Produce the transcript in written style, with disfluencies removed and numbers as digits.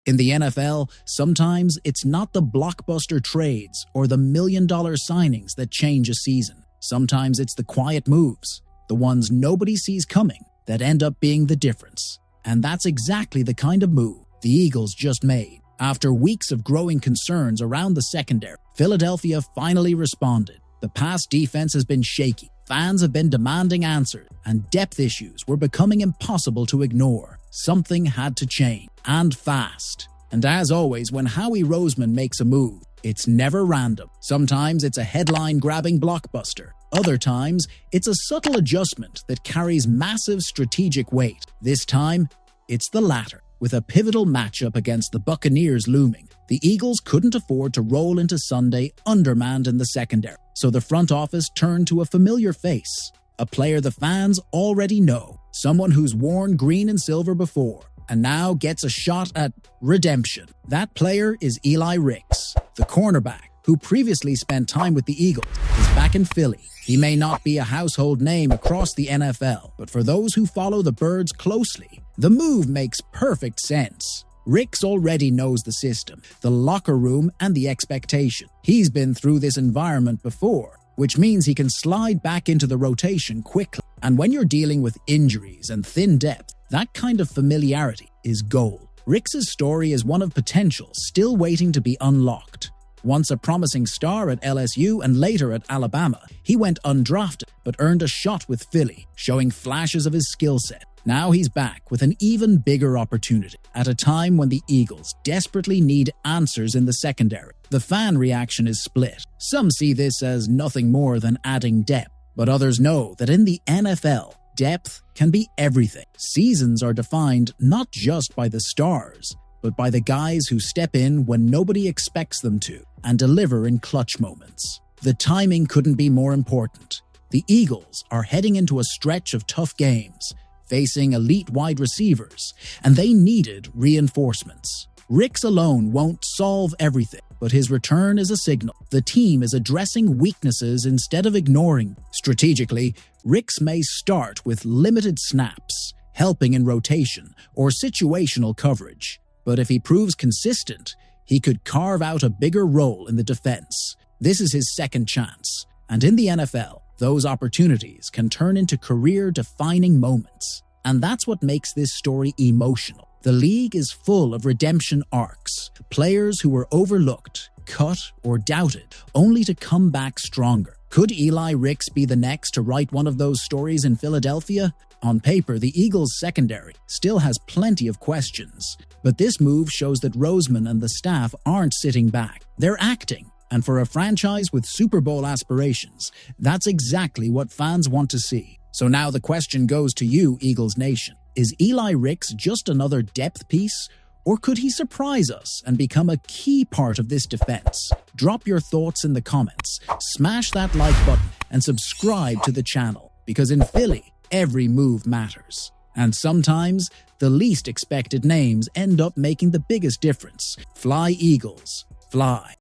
In the NFL, sometimes it's not the blockbuster trades or the million-dollar signings that change a season. Sometimes it's the quiet moves, the ones nobody sees coming, that end up being the difference. And that's exactly the kind of move the Eagles just made. After weeks of growing concerns around the secondary, Philadelphia finally responded. The pass defense has been shaky, fans have been demanding answers, and depth issues were becoming impossible to ignore. Something had to change, and fast. And as always, when Howie Roseman makes a move, it's never random. Sometimes it's a headline-grabbing blockbuster. Other times, it's a subtle adjustment that carries massive strategic weight. This time, it's the latter. With a pivotal matchup against the Buccaneers looming, the Eagles couldn't afford to roll into Sunday undermanned in the secondary. So the front office turned to a familiar face, a player the fans already know, someone who's worn green and silver before, and now gets a shot at redemption. That player is Eli Ricks, the cornerback, who previously spent time with the Eagles, is back in Philly. He may not be a household name across the NFL, but for those who follow the Birds closely, the move makes perfect sense. Ricks already knows the system, the locker room, and the expectation. He's been through this environment before, which means he can slide back into the rotation quickly. And when you're dealing with injuries and thin depth, that kind of familiarity is gold. Ricks's story is one of potential still waiting to be unlocked. Once a promising star at LSU and later at Alabama, he went undrafted but earned a shot with Philly, showing flashes of his skill set. Now he's back with an even bigger opportunity, at a time when the Eagles desperately need answers in the secondary. The fan reaction is split. Some see this as nothing more than adding depth, but others know that in the NFL, depth can be everything. Seasons are defined not just by the stars, but by the guys who step in when nobody expects them to and deliver in clutch moments. The timing couldn't be more important. The Eagles are heading into a stretch of tough games, facing elite wide receivers, and they needed reinforcements. Ricks alone won't solve everything, but his return is a signal. The team is addressing weaknesses instead of ignoring. Strategically, Ricks may start with limited snaps, helping in rotation or situational coverage. But if he proves consistent, he could carve out a bigger role in the defense. This is his second chance. And in the NFL, those opportunities can turn into career-defining moments. And that's what makes this story emotional. The league is full of redemption arcs, players who were overlooked, cut, or doubted, only to come back stronger. Could Eli Ricks be the next to write one of those stories in Philadelphia? On paper, the Eagles' secondary still has plenty of questions, but this move shows that Roseman and the staff aren't sitting back. They're acting. And for a franchise with Super Bowl aspirations, that's exactly what fans want to see. So now the question goes to you, Eagles Nation. Is Eli Ricks just another depth piece, or could he surprise us and become a key part of this defense? Drop your thoughts in the comments, smash that like button, and subscribe to the channel, because in Philly, every move matters. And sometimes, the least expected names end up making the biggest difference. Fly, Eagles, fly.